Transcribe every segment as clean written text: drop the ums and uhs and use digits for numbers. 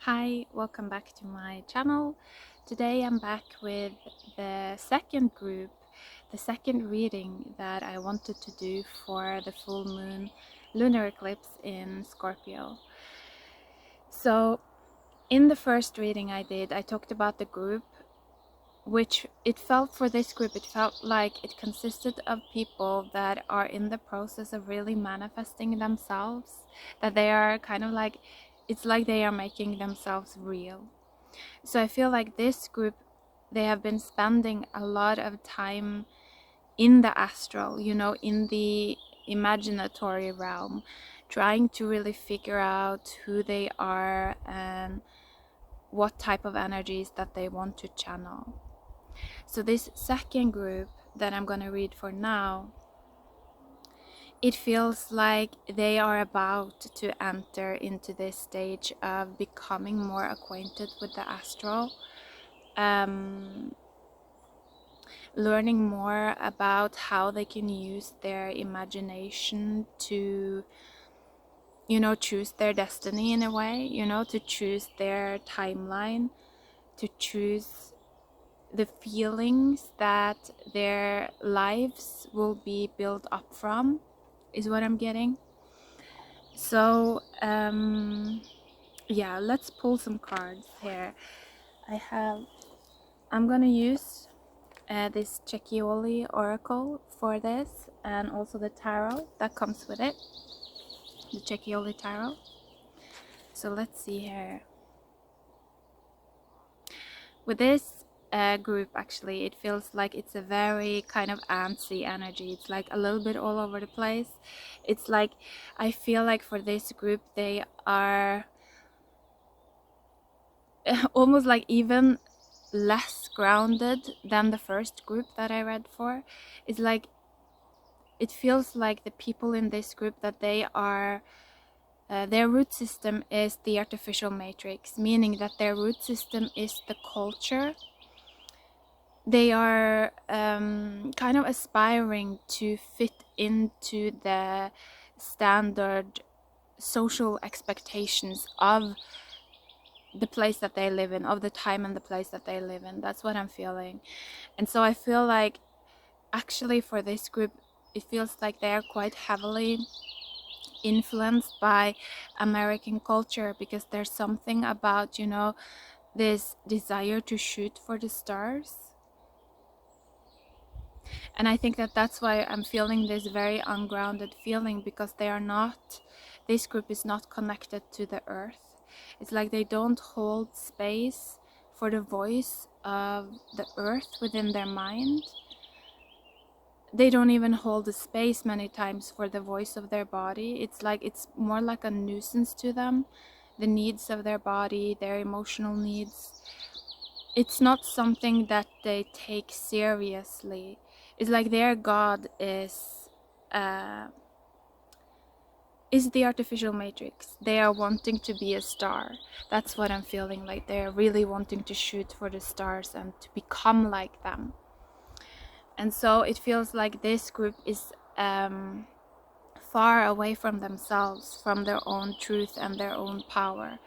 Hi, welcome back to my channel. Today I'm back with the second group, the second reading that I wanted to do for the full moon lunar eclipse in Scorpio. So in the first reading I talked about the group, which it felt for this group, it felt like it consisted of people that are in the process of really manifesting themselves, that they are kind of like, it's like they are making themselves real. So I feel like this group, they have been spending a lot of time in the astral, in the imaginatory realm, trying to really figure out who they are and what type of energies that they want to channel. So this second group that I'm going to read for now, it feels like they are about to enter into this stage of becoming more acquainted with the astral, learning more about how they can use their imagination to, choose their destiny in a way, to choose their timeline, to choose the feelings that their lives will be built up from, is what I'm getting. So yeah, let's pull some cards here. I'm gonna use this Cecchioli oracle for this, and also the tarot that comes with it, the Cecchioli tarot. So let's see here. With this group, actually, it feels like it's a very kind of antsy energy. It's like a little bit all over the place. It's like, I feel like for this group, they are almost like even less grounded than the first group that I read for. It's like, it feels like the people in this group, that they are their root system is the artificial matrix, meaning that their root system is the culture. They are kind of aspiring to fit into the standard social expectations of the place that they live in, of the time and the place that they live in. That's what I'm feeling. And so I feel like, actually, for this group, it feels like they are quite heavily influenced by American culture, because there's something about, this desire to shoot for the stars. And I think that that's why I'm feeling this very ungrounded feeling, because they are not, this group is not connected to the earth. It's like they don't hold space for the voice of the earth within their mind. They don't even hold the space many times for the voice of their body. It's like, it's more like a nuisance to them, the needs of their body, their emotional needs. It's not something that they take seriously. It's like their god is the artificial matrix. They are wanting to be a star. That's what I'm feeling like. They are really wanting to shoot for the stars and to become like them. And so it feels like this group is far away from themselves, from their own truth and their own power,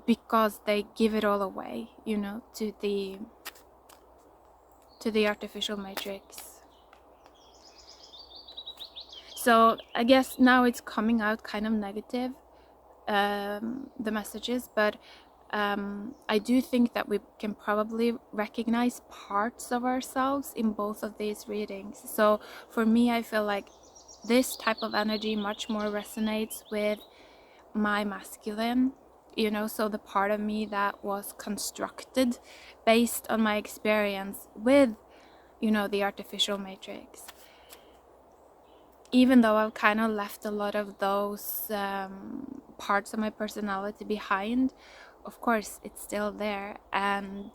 because they give it all away, to the artificial matrix. So I guess now it's coming out kind of negative, the messages, but I do think that we can probably recognize parts of ourselves in both of these readings. So for me, I feel like this type of energy much more resonates with my masculine, so the part of me that was constructed based on my experience with, the artificial matrix. Even though I've kind of left a lot of those parts of my personality behind, of course, it's still there. And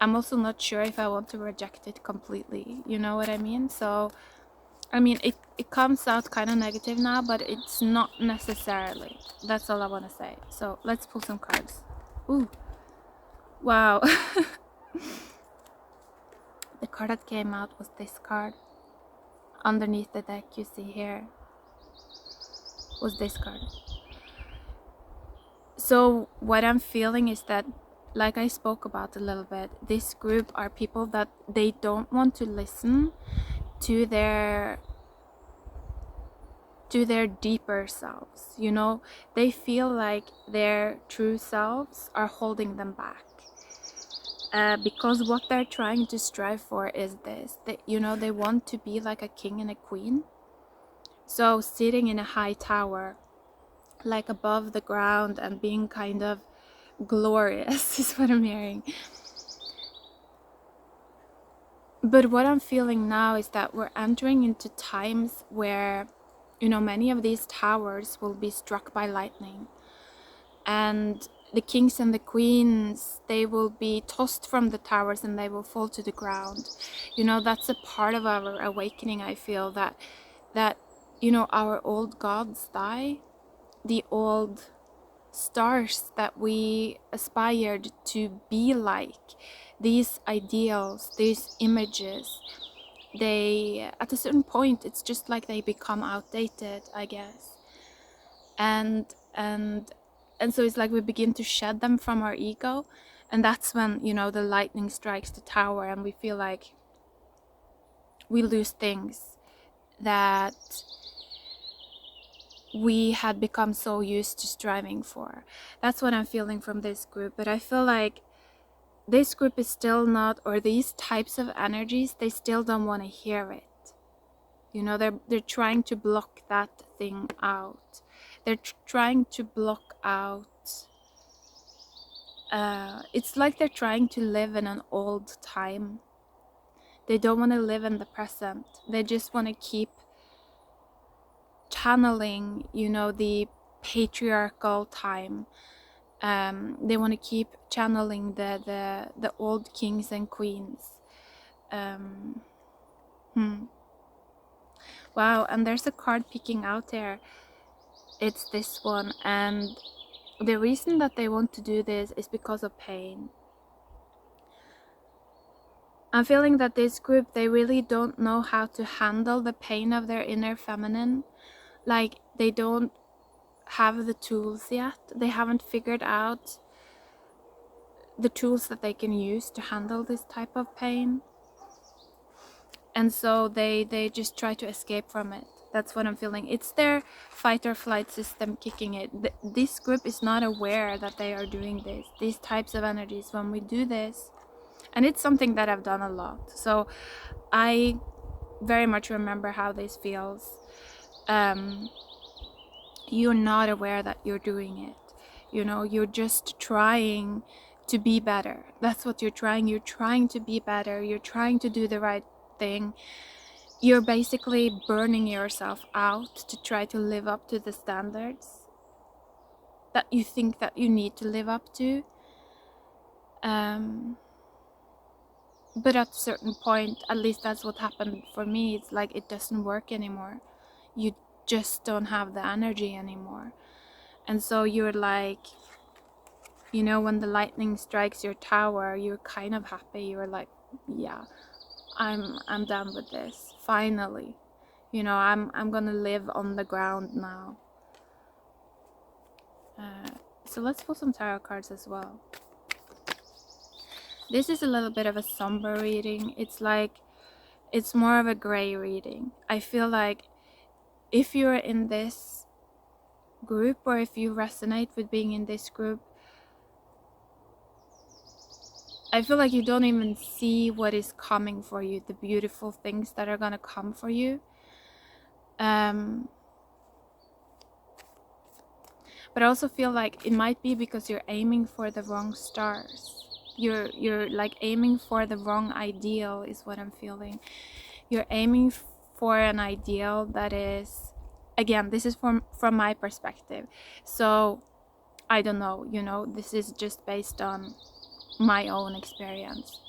I'm also not sure if I want to reject it completely. You know what I mean? So, I mean, it comes out kind of negative now, but it's not necessarily. That's all I want to say. So, let's pull some cards. Ooh. Wow. The card that came out was this card. Underneath the deck, you see here, was this card. So what I'm feeling is that, like I spoke about a little bit, this group are people that they don't want to listen to their deeper selves. You know, they feel like their true selves are holding them back, because what they're trying to strive for is this, that, you know, they want to be like a king and a queen. So sitting in a high tower, like above the ground, and being kind of glorious is what I'm hearing. But what I'm feeling now is that we're entering into times where, you know, many of these towers will be struck by lightning, and the kings and the queens, they will be tossed from the towers and they will fall to the ground. You know, that's a part of our awakening. I feel that you know, our old gods die, the old stars that we aspired to be like, these ideals, these images, they, at a certain point, it's just like they become outdated, I guess. And so it's like we begin to shed them from our ego, and that's when, you know, the lightning strikes the tower and we feel like we lose things that we had become so used to striving for. That's what I'm feeling from this group. But I feel like this group is still not, or these types of energies, they still don't want to hear it. You know, they're trying to block that thing out. They're trying to block out. It's like they're trying to live in an old time. They don't want to live in the present. They just want to keep channeling, you know, the patriarchal time. They want to keep channeling the old kings and queens. Wow, and there's a card peeking out there. It's this one, and the reason that they want to do this is because of pain. I'm feeling that this group, they really don't know how to handle the pain of their inner feminine. Like, they don't have the tools yet. They haven't figured out the tools that they can use to handle this type of pain. And so they just try to escape from it. That's what I'm feeling. It's their fight or flight system kicking it. This group is not aware that they are doing this. These types of energies, when we do this, and it's something that I've done a lot. So I very much remember how this feels. You're not aware that you're doing it. You know, you're just trying to be better. That's what you're trying. You're trying to be better. You're trying to do the right thing. You're basically burning yourself out to try to live up to the standards that you think that you need to live up to. But at a certain point, at least that's what happened for me, it's like it doesn't work anymore. You just don't have the energy anymore. And so you're like, you know, when the lightning strikes your tower, you're kind of happy. You're like, yeah, I'm done with this. Finally, you know, I'm gonna live on the ground now. So let's pull some tarot cards as well. This is a little bit of a somber reading. It's like, it's more of a gray reading. I feel like if you're in this group, or if you resonate with being in this group, I feel like you don't even see what is coming for you, the beautiful things that are gonna come for you. But I also feel like it might be because you're aiming for the wrong stars. You're like aiming for the wrong ideal is what I'm feeling. You're aiming for an ideal that is, again, this is from my perspective. So I don't know, you know, this is just based on my own experience.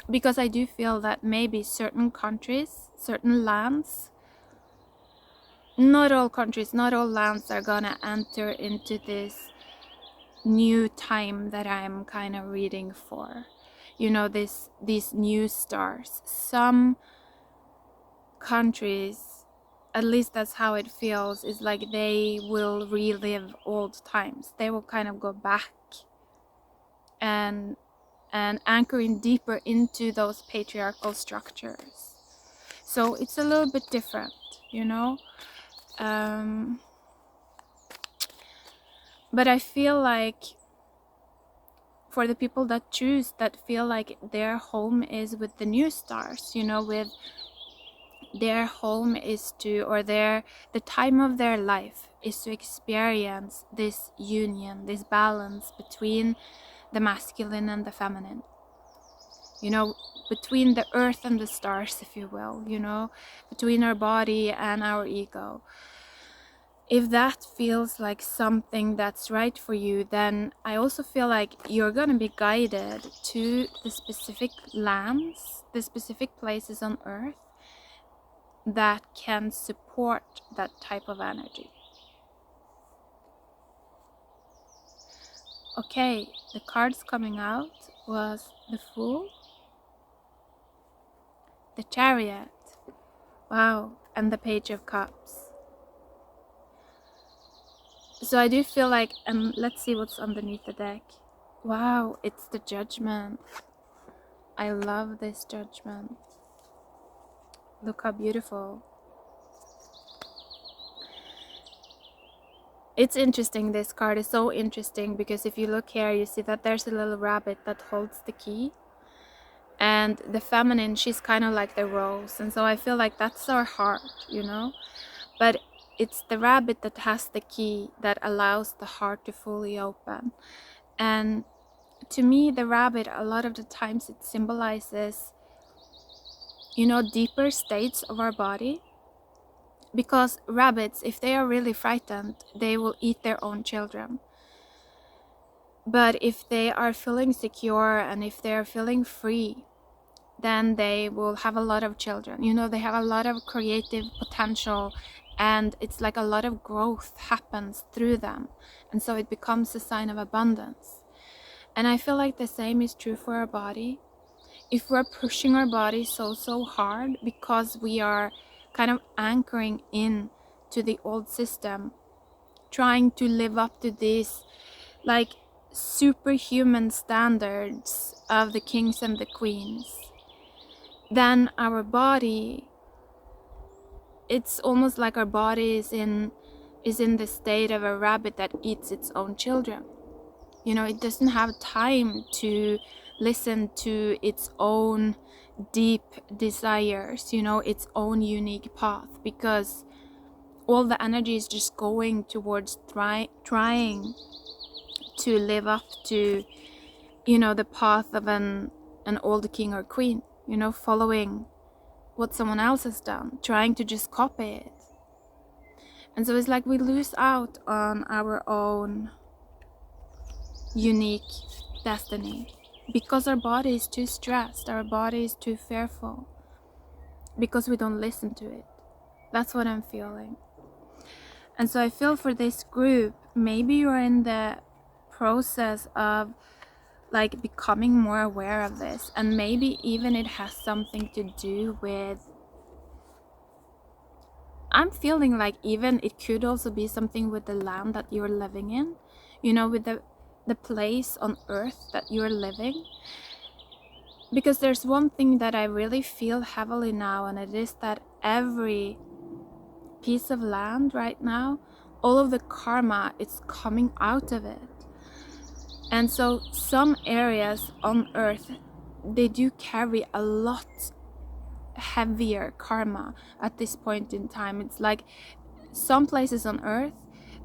Because I do feel that maybe certain countries, certain lands, not all countries, not all lands are gonna enter into this new time that I'm kind of reading for. You know, these new stars. Some countries at least that's how it feels, is like they will relive old times. They will kind of go back and anchoring deeper into those patriarchal structures. So it's a little bit different, you know. But I feel like for the people that choose, that feel like their home is with the new stars, you know, with their home is to, or the time of their life is to experience this union, this balance between the masculine and the feminine, you know, between the earth and the stars, if you will, you know, between our body and our ego. If that feels like something that's right for you, then I also feel like you're going to be guided to the specific lands, the specific places on earth that can support that type of energy. Okay, the cards coming out was the Fool, the Chariot, wow, and the Page of Cups. So I do feel like, and let's see what's underneath the deck. Wow, it's the Judgment. I love this Judgment. Look how beautiful. It's interesting, this card is so interesting, because if you look here, you see that there's a little rabbit that holds the key. And the feminine, she's kind of like the rose. And so I feel like that's our heart, you know? But it's the rabbit that has the key that allows the heart to fully open. And to me, the rabbit, a lot of the times it symbolizes, you know, deeper states of our body. Because rabbits, if they are really frightened, they will eat their own children. But if they are feeling secure and if they are feeling free, then they will have a lot of children. You know, they have a lot of creative potential, and it's like a lot of growth happens through them. And so it becomes a sign of abundance. And I feel like the same is true for our body. If we're pushing our body so hard because we are kind of anchoring in to the old system, trying to live up to these like superhuman standards of the kings and the queens, then our body, it's almost like our body is in the state of a rabbit that eats its own children. You know, it doesn't have time to listen to its own deep desires, you know, its own unique path, because all the energy is just going towards trying to live up to, you know, the path of an old king or queen, you know, following what someone else has done, trying to just copy it. And so it's like we lose out on our own unique destiny because our body is too stressed, our body is too fearful, because we don't listen to it. That's what I'm feeling. And so I feel for this group, maybe you're in the process of like becoming more aware of this, and maybe even it has something to do with, I'm feeling like even it could also be something with the land that you're living in, you know, with the place on earth that you're living. Because there's one thing that I really feel heavily now, and it is that every piece of land right now, all of the karma is coming out of it. And so some areas on earth, they do carry a lot heavier karma at this point in time. It's like some places on earth,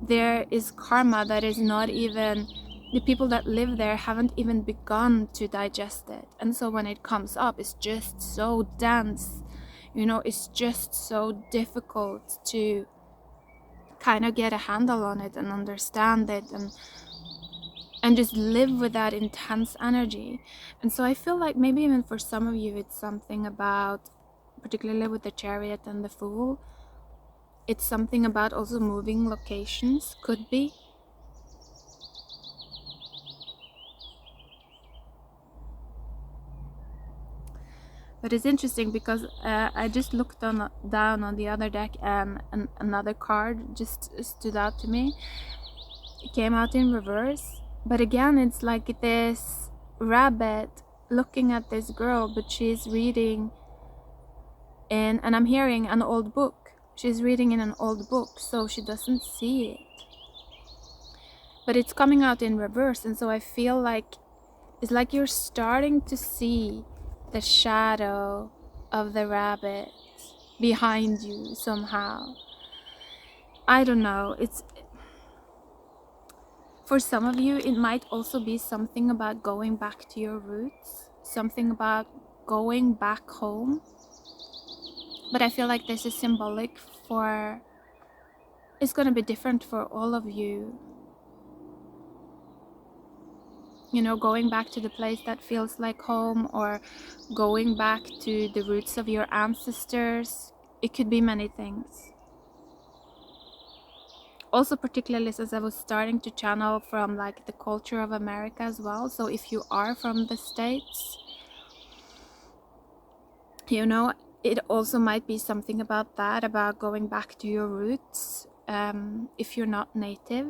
there is karma that is not even, the people that live there haven't even begun to digest it. And so when it comes up, it's just so dense, you know, it's just so difficult to kind of get a handle on it and understand it and just live with that intense energy. And so I feel like maybe even for some of you, it's something about, particularly with the Chariot and the Fool, it's something about also moving locations, could be. But it's interesting because I just looked down on the other deck, and another card just stood out to me. It came out in reverse, but again it's like this rabbit looking at this girl, but she's reading in, and I'm hearing an old book. She's reading in an old book, so she doesn't see it. But it's coming out in reverse, and so I feel like it's like you're starting to see the shadow of the rabbit behind you somehow. I don't know. It's, for some of you, it might also be something about going back to your roots, something about going back home. But I feel like this is symbolic for, it's going to be different for all of you. You know, going back to the place that feels like home, or going back to the roots of your ancestors. It could be many things. Also, particularly since I was starting to channel from like the culture of America as well. So if you are from the States, you know, it also might be something about that, about going back to your roots, if you're not native.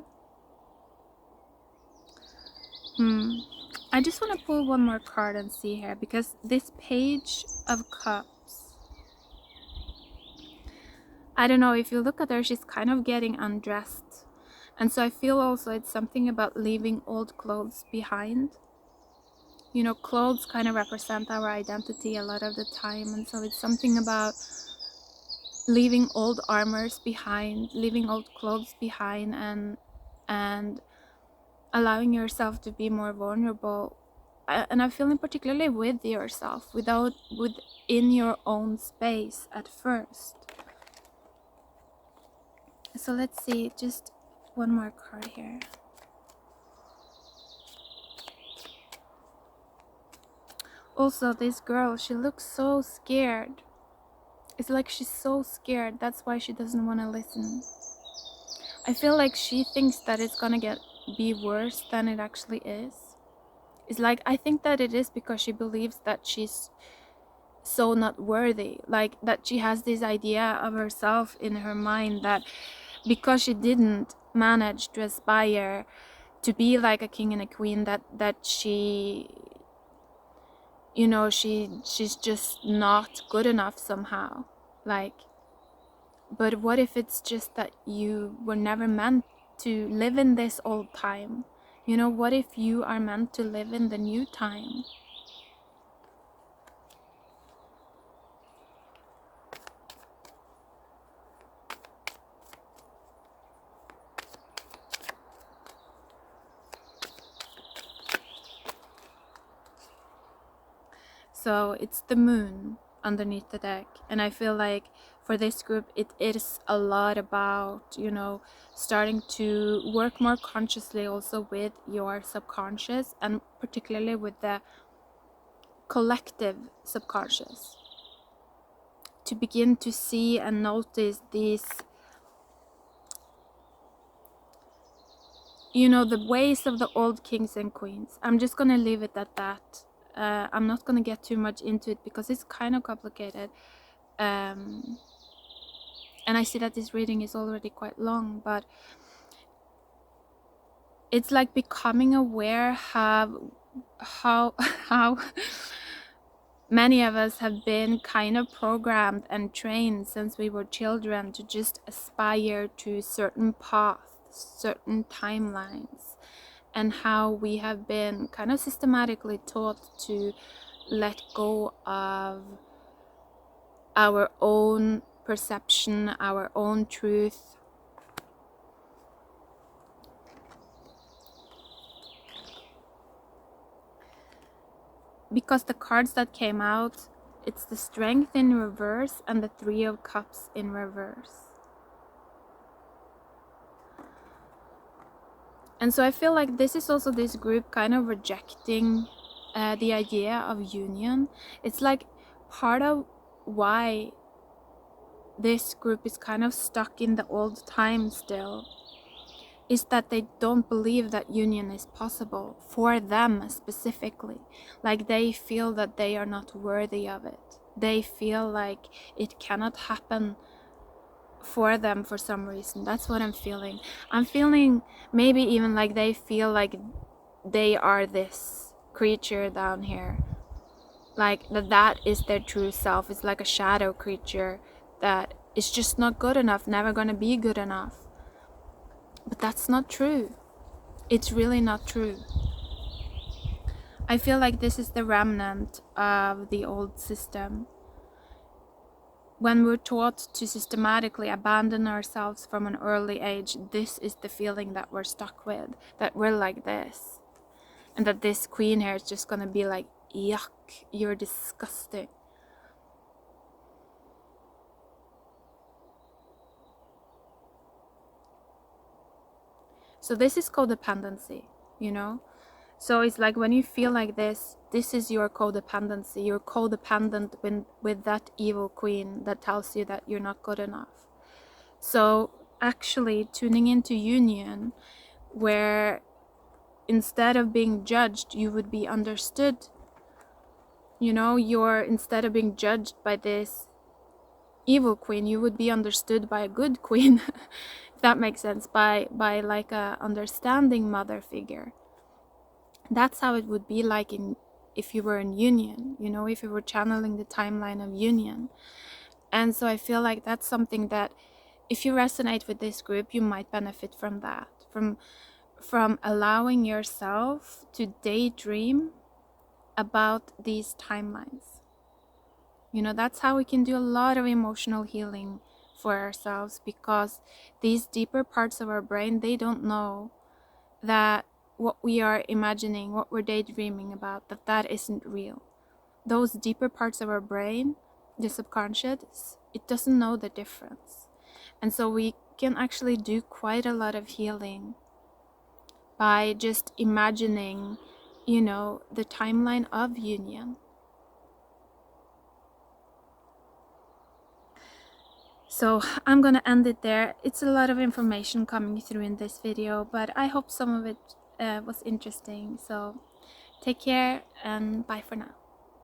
I just want to pull one more card and see here, because this Page of Cups, I don't know, if you look at her, she's kind of getting undressed. And so I feel also it's something about leaving old clothes behind. You know, clothes kind of represent our identity a lot of the time. And so it's something about leaving old armors behind, leaving old clothes behind, and allowing yourself to be more vulnerable. And I'm feeling particularly with yourself, within your own space at first. So let's see, just one more card here. Also, this girl, she looks so scared. It's like she's so scared, that's why she doesn't want to listen. I feel like she thinks that it's gonna be worse than it actually is. It's like, I think that it is because she believes that she's so not worthy, like that she has this idea of herself in her mind that because she didn't manage to aspire to be like a king and a queen, that she, you know, she's just not good enough somehow. Like, but what if it's just that you were never meant to live in this old time? You know, what if you are meant to live in the new time? So it's the moon underneath the deck, and I feel like for this group it is a lot about, you know, starting to work more consciously also with your subconscious, and particularly with the collective subconscious, to begin to see and notice these, you know, the ways of the old kings and queens. I'm just gonna leave it at that. I'm not gonna get too much into it because it's kind of complicated. And I see that this reading is already quite long, but it's like becoming aware how how many of us have been kind of programmed and trained since we were children to just aspire to certain paths, certain timelines, and how we have been kind of systematically taught to let go of our own perception, our own truth. Because the cards that came out, it's the Strength in reverse and the Three of Cups in reverse. And so I feel like this is also this group kind of rejecting the idea of union. It's like part of why this group is kind of stuck in the old time still is that they don't believe that union is possible for them specifically. Like they feel that they are not worthy of it. they feel like it cannot happen for them for some reason. That's what I'm feeling. I'm feeling maybe even like they feel like they are this creature down here, like that is their true self. It's like a shadow creature that is just not good enough, never gonna be good enough. But that's not true. It's really not true. I feel like this is the remnant of the old system. When we're taught to systematically abandon ourselves from an early age, this is the feeling that we're stuck with, that we're like this. And that this queen here is just gonna be like, yuck, you're disgusting. So this is codependency, you know? So it's like when you feel like this is your codependency. You're codependent with that evil queen that tells you that you're not good enough. So actually tuning into union, where instead of being judged, you would be understood. You know, instead of being judged by this evil queen, you would be understood by a good queen, if that makes sense, by like a understanding mother figure. That's how it would be like if you were in union, you know, if you were channeling the timeline of union. And so I feel like that's something that if you resonate with this group, you might benefit from that, from allowing yourself to daydream about these timelines. You know, that's how we can do a lot of emotional healing for ourselves, because these deeper parts of our brain, they don't know that what we are imagining, what we're daydreaming about, that isn't real. Those deeper parts of our brain, the subconscious, it doesn't know the difference. And so we can actually do quite a lot of healing by just imagining, you know, the timeline of union. So I'm gonna end it there. It's a lot of information coming through in this video, but I hope some of it was interesting. So take care and bye for now.